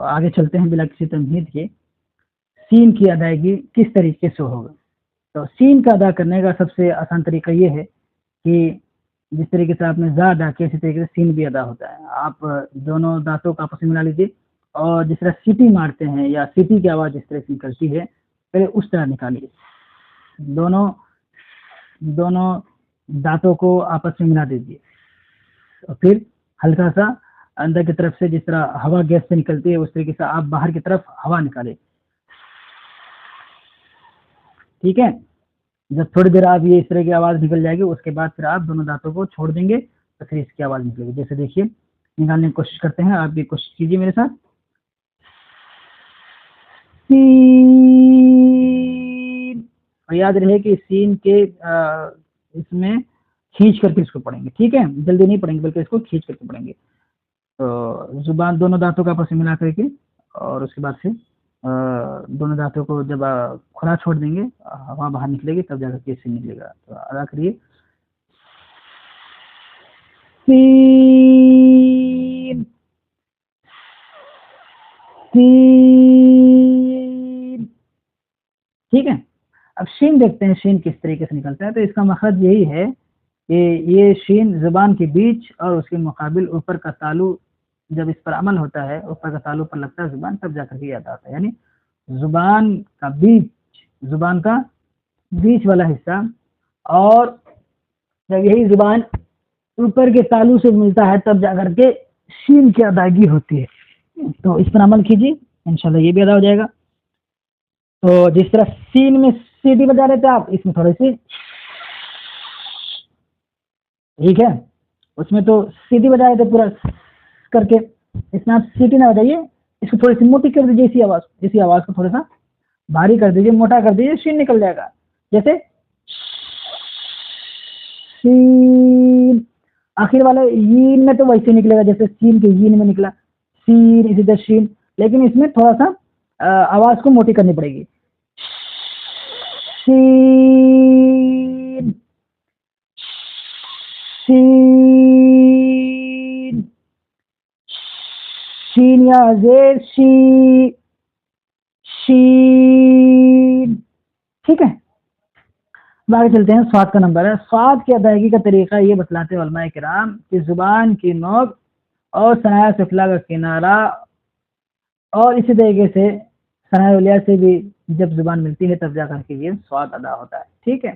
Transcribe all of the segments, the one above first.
آگے چلتے ہیں بلا کسی تمہید کے، سین کی ادائیگی کس طریقے سے ہوگا. تو سین کا ادا کرنے کا سب سے آسان طریقہ یہ ہے کہ جس طریقے سے آپ نے زا ادا کیا اسی طریقے سے سین بھی ادا ہوتا ہے. آپ دونوں دانتوں کا آپس میں ملا لیجیے اور جس طرح سیٹی مارتے ہیں یا سیٹی کی آواز جس طرح سے نکلتی ہے پہلے اس طرح نکالیے. دونوں دانتوں کو آپس میں ملا دیجیے اور پھر ہلکا سا اندر کی طرف سے جس طرح ہوا گیس سے نکلتی ہے اس طریقے سے آپ باہر کی طرف ہوا نکالیں. ٹھیک ہے. جب تھوڑی دیر آپ یہ اس طرح کی آواز نکل جائے گی اس کے بعد پھر آپ دونوں دانتوں کو چھوڑ دیں گے تو پھر اس کی آواز نکلے گی. جیسے دیکھیے نکالنے کی کوشش کرتے ہیں، آپ بھی کوشش کیجیے میرے ساتھ. سین. اور یاد رہے کہ سین کے اس میں کھینچ کر کے اس کو پڑھیں گے. ٹھیک ہے، جلدی نہیں پڑھیں گے بلکہ اس کو کھینچ کر کے پڑھیں گے. تو زبان دونوں دانتوں کا آپس میں ملا کر کے اور اس کے بعد پھر دونوں دانتوں کو جب کھلا چھوڑ دیں گے ہوا باہر نکلے گی تب جا کر کے سین نکلے گا. تو ادا کریے. سین سین. ٹھیک ہے. اب شین دیکھتے ہیں شین کس طریقے سے نکلتا ہے. تو اس کا مقصد یہی ہے کہ یہ شین زبان کے بیچ اور اس کے مقابل اوپر کا تالو جب اس پر عمل ہوتا ہے، اوپر کا تالو پر لگتا ہے زبان تب جا کر کے یاد آتا ہے. یعنی زبان کا بیچ والا حصہ اور جب یہی زبان اوپر کے تالو سے ملتا ہے تب جا کر کے شین کی ادائیگی ہوتی ہے. تو اس پر عمل کیجیے، انشاءاللہ یہ بھی ادا ہو جائے گا. تو جس طرح سین میں سیٹی بجا رہے تھے آپ، اس میں تھوڑی سی، ٹھیک ہے، اس میں تو سیٹی بجا رہے تھے پورا کر کے، اس میں آپ سیٹی نہ بجائیے، اس کو تھوڑی سی موٹی کر دیجیے. اسی آواز کو تھوڑا سا بھاری کر دیجیے، موٹا کر دیجیے، شین نکل جائے گا. جیسے سین. آخر والے یین میں تو ویسے نکلے گا جیسے سین کے یین میں نکلا سین، اسی طرح شین، لیکن اس میں تھوڑا سا آواز کو موٹی کرنی پڑے گی. سین سین شین یا زیر شی شین. ٹھیک ہے. آگے چلتے ہیں. سواد کا نمبر ہے. سواد کی ادائیگی کا طریقہ یہ بتلاتے ہیں علماء کرام کہ زبان کی نوک اور ثنایا سفلی کا کنارہ اور اسی طریقے سے ثنایا علیہ سے بھی جب زبان ملتی ہے تب جا کر کے یہ سواد ادا ہوتا ہے. ٹھیک ہے.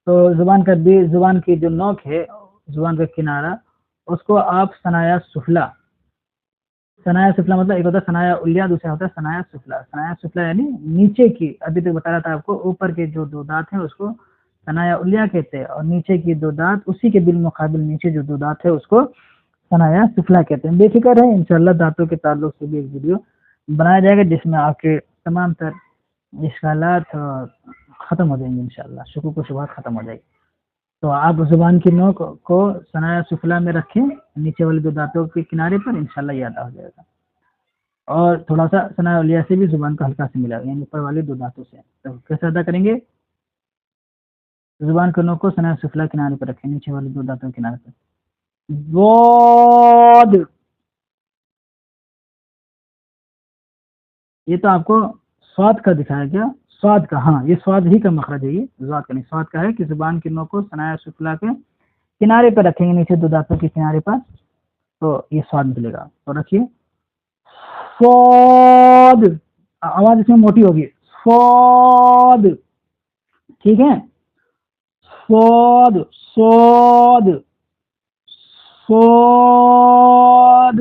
تو زبان کی جو نوک ہے، زبان کا کنارہ، اس کو آپ ثنایا سفلی مطلب ایک ہوتا ہے ثنایا علیہ، دوسرا ہوتا ہے ثنایا سفلی. ثنایا سفلی یعنی نیچے کی، ابھی تک بتا رہا تھا آپ کو، اوپر کے جو دو دانت ہیں اس کو ثنایا علیہ کہتے ہیں اور نیچے کی دو دانت اسی کے بالمقابل نیچے جو دو دانت ہے اس کو ثنایا سفلی کہتے ہیں. بے فکر ہے، انشاءاللہ دانتوں کے تعلق سے بھی ایک ویڈیو بنایا جائے گا جس میں آپ کے تمام تر اشکالات ختم ہو جائیں گے. انشاءاللہ شکوک و شبہات ختم ہو جائے گی. تو آپ زبان کی نوک کو ثنایا سفلی میں رکھیں نیچے والے دو دانتوں کے کنارے پر، انشاءاللہ یہ ادا ہو جائے گا. اور تھوڑا سا ثنایا علیہ سے بھی زبان کا ہلکا سے ملا، یعنی اوپر والے دو دانتوں سے. تو کیسے ادا کریں گے؟ زبان کے نوک کو ثنایا سفلی کنارے پر رکھیں نیچے والے دو دانتوں کے کنارے پر. ضاد. یہ تو آپ کو سواد کا دکھایا گیا، سواد کا، ہاں یہ سواد ہی کا مخرج ہے، یہ ضاد کا نہیں. سواد کا ہے کہ زبان کے نوک کو ثنایا سفلی کے کنارے پر رکھیں گے نیچے دو دانتوں کے کنارے پر، تو یہ سواد نکلے گا. تو رکھیے سواد، آواز اس میں موٹی ہوگی. سواد. ٹھیک ہے. سواد سواد سواد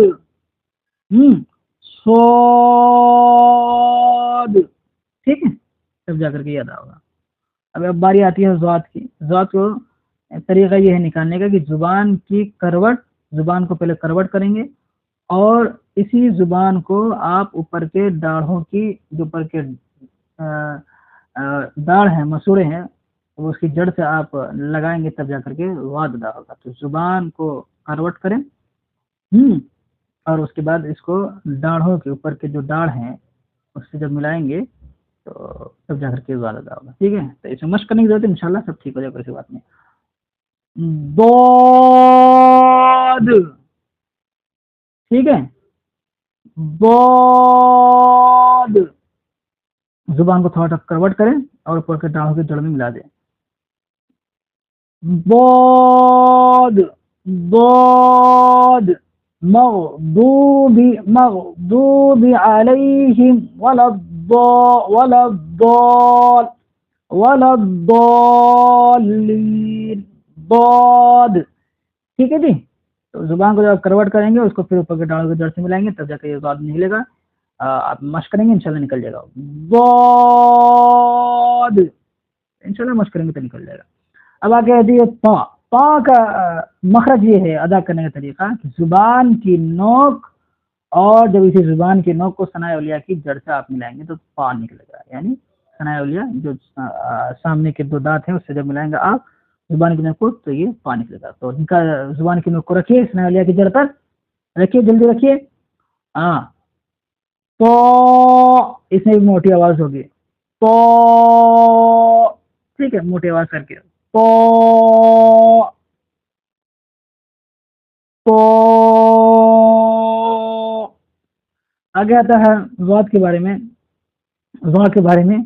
سواد. ٹھیک ہے. تب جا کر کے یاد ہوگا. اب باری آتی ہے ضاد کی. ضاد کو طریقہ یہ ہے نکالنے کا کہ زبان کی کروٹ، زبان کو پہلے کروٹ کریں گے اور اسی زبان کو آپ اوپر کے داڑھوں کی، جو اوپر کے داڑھ ہیں، مسوڑے ہیں، اس کی جڑ سے آپ لگائیں گے تب جا کر کے واد ادا ہوگا. تو زبان کو کروٹ کریں اور اس کے بعد اس کو داڑھوں کے اوپر کے جو داڑھ ہیں اس سے جب ملائیں گے تو تب جا کر کے واد ادا ہوگا. ٹھیک ہے. تو اس میں مشق کرنے کی ضرورت ہے، انشاءاللہ سب ٹھیک ہو جائے گا، ایسی بات نہیں. ضاد. ٹھیک ہے. ضاد، زبان کو تھوڑا کروٹ کریں اور اوپر کے دانتوں کی جڑ میں ملا دیں. ضاد ضاد مغضوب علیہم ولا الضالین. ضاد. ٹھیک ہے جی. تو زبان کو جب آپ کروٹ کریں گے اس کو پھر اوپر کے ڈانڈوں کی جڑ سے ملائیں گے تب جا کے یہ ضاد نکلے گا. آپ مشق کریں گے انشاءاللہ نکل جائے گا. ضاد انشاءاللہ مشق کریں گے تو نکل جائے گا. اب آگے ہے تا. تا کا مخرج یہ ہے ادا کرنے کا طریقہ کہ زبان کی نوک اور جب اسی زبان کی نوک کو ثناء اولیاء کی جڑ سے آپ ملائیں گے تو پا نکلے گا. یعنی ثناء اولیاء جو سامنے کے دو دانت ہیں اس سے جب ملائیں گے آپ زبان کی نوک کو تو یہ پا نکلے گا. تو ان کا زبان کی نوک کو رکھیے ثناء اولیاء کی جڑ پر رکھیے, جلدی رکھیے. ہاں تو اس میں بھی موٹی آواز ہوگی. تو ٹھیک ہے موٹی آواز کر کے. تو آگے آتا ہے ضاد کے بارے میں. ضاد کے بارے میں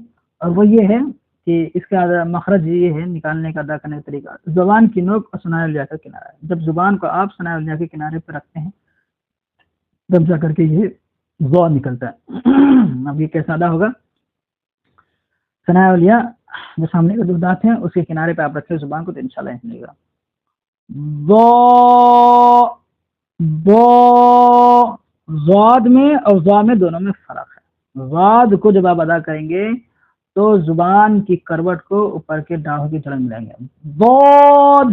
اور وہ یہ ہے کہ اس کا مخرج یہ ہے نکالنے کا ادا کرنے کا طریقہ. زبان کی نوک اور ثناء اولیاء کا کنارہ. جب زبان کو آپ ثناء اولیاء کے کنارے پہ رکھتے ہیں تب جا کر کے یہ ضاد نکلتا ہے. اب یہ کیسا ادا ہوگا؟ ثناء اولیاء جو سامنے کے دو دانت ہیں اس کے کنارے پہ آپ رکھیں زبان کو تو انشاءاللہ نکلے گا. ضاد میں اور ضا میں دونوں میں فرق ہے. ضاد کو جب آپ ادا کریں گے تو زبان کی کروٹ کو اوپر کے دانتوں کی جڑ میں ملائیں گے. ضاد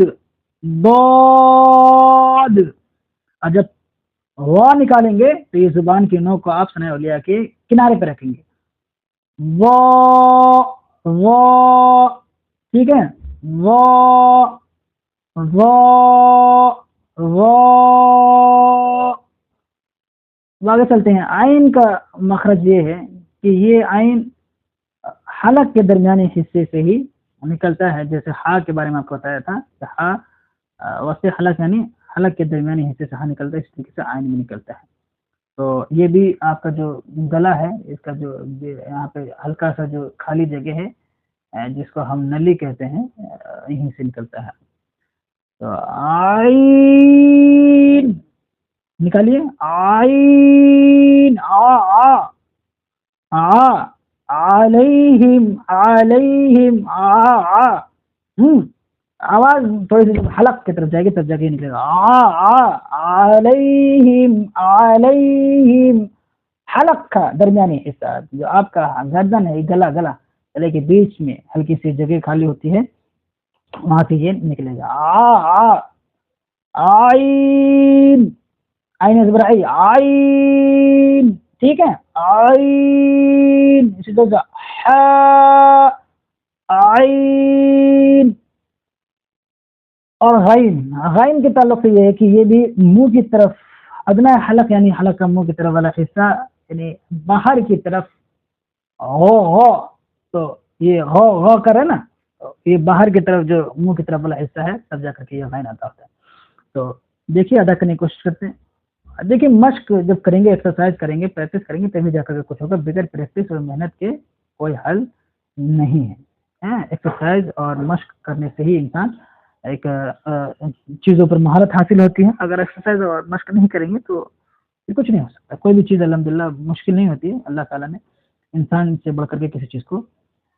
ضاد. اور جب وا نکالیں گے تو یہ زبان کی نوک کو آپ ثناء اولیاء کے کنارے پہ رکھیں گے. ٹھیک ہے. آگے چلتے ہیں. عین کا مخرج یہ ہے کہ یہ عین حلق کے درمیانی حصے سے ہی نکلتا ہے. جیسے ہا کے بارے میں آپ کو بتایا تھا کہ ہا وسط حلق یعنی حلق کے درمیانی حصے سے ہا نکلتا ہے, اس طریقے سے عین میں نکلتا ہے. تو یہ بھی آپ کا جو گلا ہے اس کا جو یہاں پہ ہلکا سا جو خالی جگہ ہے جس کو ہم نلی کہتے ہیں یہیں سے نکلتا ہے. تو عین نکالیے. عین علیہم علیہم آواز تھوڑی سی حلق کی طرف جائے گی تب جا کے نکلے گا. علیہم علیہم. حلق کا درمیانی حصہ جو آپ کا گردن ہے گلا گلے کے بیچ میں ہلکی سی جگہ خالی ہوتی ہے وہاں سے یہ نکلے گا. عین عین زبر عین. ٹھیک ہے. عین اسی طرح عین. اور غین کے تعلق سے یہ ہے کہ یہ بھی منہ کی طرف ادنا حلق یعنی حلق کا منہ کی طرف والا حصہ یعنی باہر کی طرف ہو تو یہ ہو کرے نا یہ باہر کی طرف جو منہ کی طرف والا حصہ ہے تب جا کر کے یہ غین ادا ہوتا ہے. تو دیکھیے ادا کرنے کی کوشش کرتے ہیں. دیکھیے مشق جب کریں گے ایکسرسائز کریں گے پریکٹس کریں گے تبھی جا کر کے کچھ ہوگا. بغیر پریکٹس اور محنت کے کوئی حل نہیں ہے. ایکسرسائز اور مشق کرنے سے ہی انسان ایک چیزوں پر مہارت حاصل ہوتی ہے. اگر ایکسرسائز اور مشق نہیں کریں گے تو کچھ نہیں ہو سکتا. کوئی بھی چیز الحمدللہ مشکل نہیں ہوتی ہے. اللہ تعالیٰ نے انسان سے بڑھ کر کے کسی چیز کو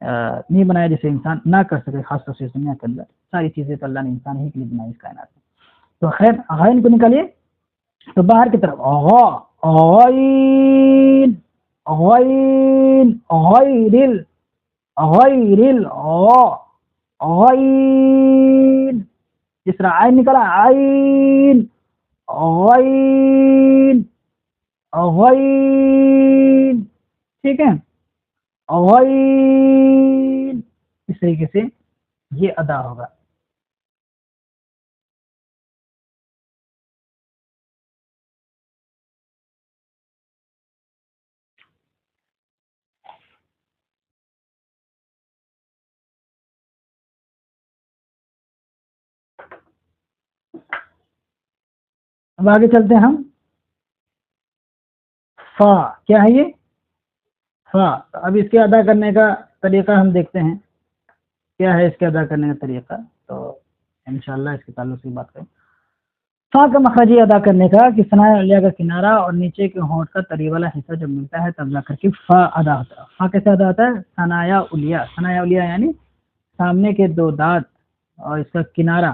نہیں بنایا جسے انسان نہ کر سکے. خاص طور سے دنیا کے اندر ساری چیزیں تو اللہ نے انسان ہی کے لیے بنائی اس کائنات میں. تو خیر غین کو نکالیے تو باہر کی طرف غین غین غیرل غیرل غین. جس طرح عین نکلا عین غین غین. ٹھیک ہے. غین اس طریقے سے یہ ادا ہوگا. اب آگے چلتے ہیں ہم. فا کیا ہے یہ فا. اب اس کے ادا کرنے کا طریقہ ہم دیکھتے ہیں کیا ہے اس کے ادا کرنے کا طریقہ. تو انشاءاللہ اس کے تعلق سے بات کریں. فا کا مخرج ادا کرنے کا کہ ثناء علیہ کا کنارہ اور نیچے کے ہونٹ کا تری والا حصہ جب ملتا ہے تب جا کر کے فا ادا ہوتا ہے. فا کیسے ادا ہوتا ہے؟ ثناء علیہ. ثناء علیہ یعنی سامنے کے دو دانت اور اس کا کنارہ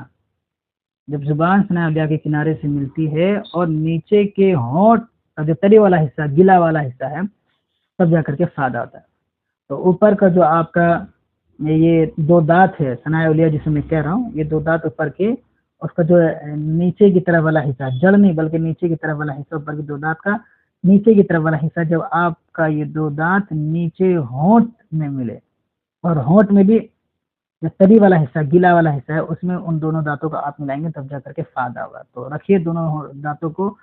جب زبان ثناء علیہ کے کنارے سے ملتی ہے اور نیچے کے ہونٹ کا جو تری والا حصہ گلا والا حصہ ہے تب جا کر کے فا ادا ہوتا ہے. تو اوپر کا جو آپ کا یہ دو دانت ہے ثناء علیہ جسے میں کہہ رہا ہوں یہ دو دانت اوپر کے اس کا جو نیچے کی طرف والا حصہ جڑ نہیں بلکہ نیچے کی طرف والا حصہ اوپر کے دو دانت کا نیچے کی طرف والا حصہ جب آپ کا یہ دو دانت نیچے ہونٹ میں ملے اور ہونٹ میں بھی جو تری والا حصہ گیلا والا حصہ ہے اس میں ان دونوں دانتوں کو آپ ملائیں گے تب جا کر کے فا ادا ہوگا. تو رکھیے دونوں دانتوں کو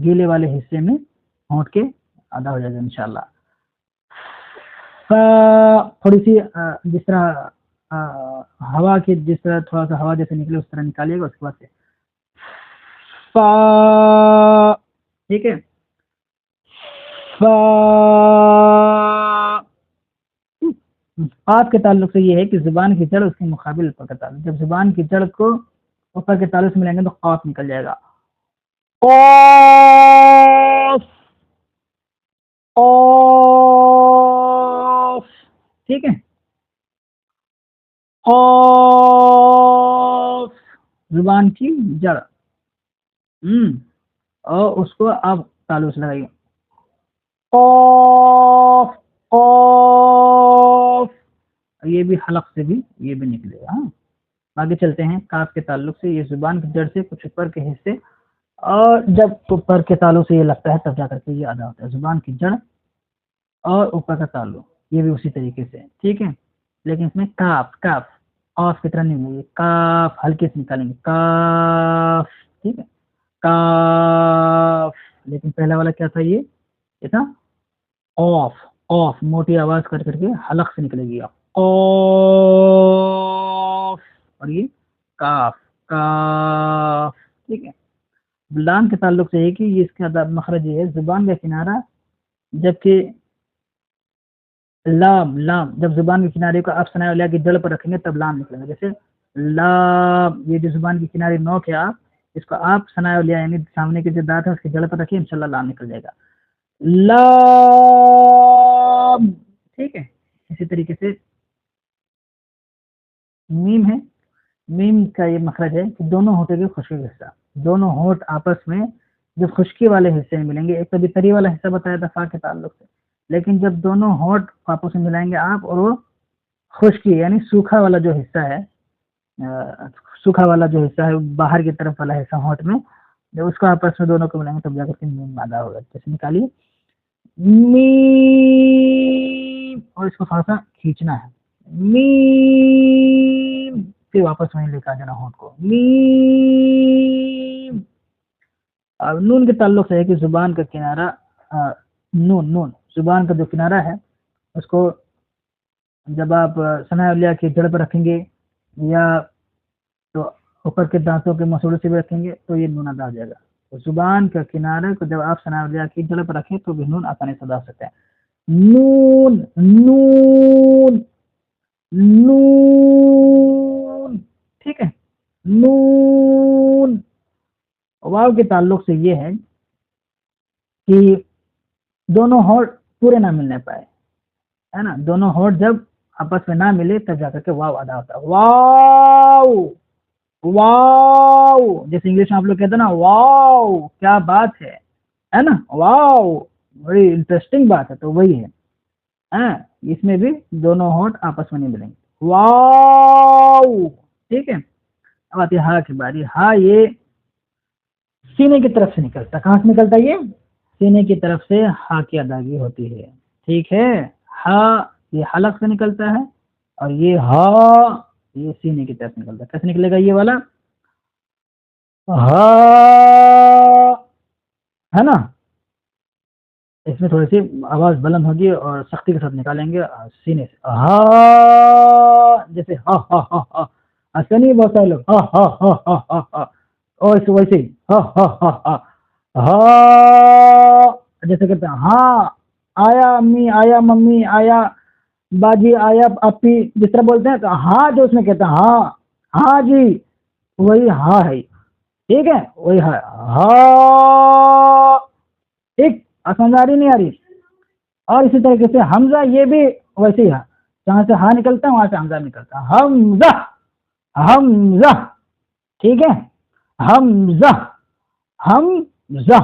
گیلے والے حصے میں ہونٹ کے ادا ہو جائے گا انشاءاللہ. تھوڑی سی جس طرح ہوا کی جس طرح تھوڑا سا ہوا جیسے نکلے اس طرح نکالیے گا اس کے بعد سے فا. ٹھیک ہے فا. قاف کے تعلق سے یہ ہے کہ زبان کی جڑ اس کے مقابل اوپر کا تعلق. جب زبان کی جڑ کو اوپر کے تعلق سے ملیں گے تو قاف نکل جائے گا. قاف قاف. ٹھیک ہے قاف زبان کی جڑ اور اس کو آپ تعلق سے لگائیے قاف قاف. یہ بھی حلق سے بھی یہ بھی نکلے گا. آگے چلتے ہیں. کاف کے تعلق سے یہ زبان کی جڑ سے کچھ اوپر کے حصے اور جب اوپر کے تعلق سے یہ لگتا ہے تب جا کر کے یہ ادا ہوتا ہے. زبان کی جڑ اور اوپر کا تعلق یہ بھی اسی طریقے سے. ٹھیک ہے لیکن اس میں کاف کاف قاف کی طرح نہیں ہوگی. کاف ہلکے سے نکالیں گے کاف. ٹھیک ہے کاف. لیکن پہلا والا کیا تھا یہ تھا اوف. اوف موٹی آواز کر کر کے حلق سے نکلے گی اوف اور یہ کاف کاف. ٹھیک ہے. لام کے تعلق سے ہے کہ یہ اس کا مخرج ہے زبان کا کنارہ جبکہ لام لام جب زبان کے کنارے کو آپ ثناء علیہ کی جڑ پر رکھیں گے تب لام نکلے گا. جیسے لام یہ جو زبان کی کنارے نوک ہے آپ اس کو آپ ثناء علیہ یعنی سامنے کے جو دانت ہے اس کی جڑ پر رکھیں انشاءاللہ لام نکل جائے گا لام. ٹھیک ہے. اسی طریقے سے میم ہے. میم کا یہ مخرج ہے کہ دونوں ہونٹوں کے خشکی کا حصہ دونوں ہونٹ آپس میں جب خشکی والے حصے میں ملیں گے. ایک تو بھی تری والا حصہ بتایا تھا فا کے تعلق سے لیکن جب دونوں ہونٹ آپس میں ملائیں گے آپ اور وہ خشکی یعنی سوکھا والا جو حصہ ہے سوکھا والا جو حصہ ہے باہر کی طرف والا حصہ ہونٹ میں جب اس کو آپس میں دونوں کو ملائیں گے تب جا کر کے میم ادا ہوگا. جیسے نکالیے میم اور اس کو تھوڑا سا کھینچنا ہے میم پھر واپس وہیں لے کے آ جانا ہونٹ کو میم. نون کے تعلق سے ہے کہ زبان کا کنارہ نون نون زبان کا جو کنارہ ہے اس کو جب آپ ثناء علیہ کی جڑ پر رکھیں گے یا تو اوپر کے دانتوں کے مسوڑے سے بھی رکھیں گے تو یہ نون ادا ہو جائے گا. تو زبان کا کنارہ کو جب آپ ثناء علیہ کی جڑ پر رکھیں تو بھی نون آسانی سے ادا ہو سکتا ہے. نون نون نون. ٹھیک ہے نون. واو کے تعلق سے یہ ہے کہ دونوں ہونٹ پورے نہ ملنے پائے ہے نا. دونوں ہونٹ جب آپس میں نہ ملے تب جا کر کے واو ادا ہوتا ہے. واو واو جیسے انگلش میں آپ لوگ کہتے ہیں نا واو کیا بات ہے نا. واو بڑی انٹرسٹنگ بات ہے. تو وہی ہے اس میں بھی دونوں ہونٹ آپس میں نہیں ملیں گے واو. ٹھیک ہے. اب آتی ہے ہا کی باری. ہا یہ سینے کی طرف سے نکلتا ہے. کہاں سے نکلتا ہے یہ سینے کی طرف سے ہا کی ادائیگی ہوتی ہے. ٹھیک ہے. ہا یہ حلق سے نکلتا ہے اور یہ ہا یہ سینے کی طرف نکلتا ہے. کیسے نکلے گا یہ والا ہا ہے نا. اس میں تھوڑی سی آواز بلند ہوگی اور سختی کے ساتھ نکالیں گے سینے سے ہا جیسے ہا ہا ہا ہا. ایسا نہیں بہت سارے لوگ ہا ہا ہا ہا ہا ہا اور ویسے ہی ہا ہا ہا ہا ہا جیسے کہتے ہیں ہاں آیا امی، آیا ممی، آیا باجی، آیا اپی، جس طرح بولتے ہیں تو ہاں جو اس میں کہتے ہیں ہاں ہاں جی، وہی ہاں ہے، ٹھیک ہے، وہی ہے ہاں، ٹھیک، سمجھ آ رہی نہیں آ رہی؟ اور اسی طریقے سے حمزہ یہ بھی ویسے ہی ہے، جہاں سے ہاں نکلتا ہے وہاں سے حمزہ نکلتا ہے، حمزہ حمزہ، ٹھیک ہے، حمزہ حمزہ،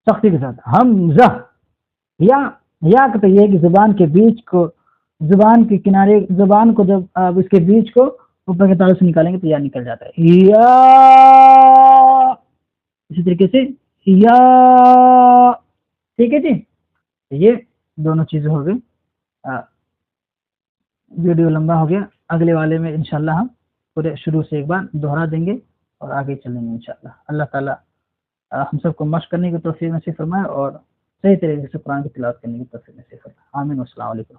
سختی کے ساتھ حمزہ، یا کہتے یہ کہ زبان کے بیچ کو، زبان کے کنارے، زبان کو جب آپ اس کے بیچ کو اوپر کے تعلق سے نکالیں گے تو یا نکل جاتا ہے، یا، اسی طریقے سے یا، ٹھیک ہے جی، یہ دونوں چیزیں ہو گئی۔ ویڈیو لمبا ہو گیا، اگلے والے میں انشاءاللہ ہم پورے شروع سے ایک بار دوہرا دیں گے اور آگے چلیں گے انشاءاللہ۔ اللہ تعالیٰ ہم سب کو مشق کرنے کی توفیق نصیب فرمائے اور صحیح طریقے سے قرآن کی تلاوت کرنے کی توفیق نصیب فرمائے، آمین، والسلام علیکم۔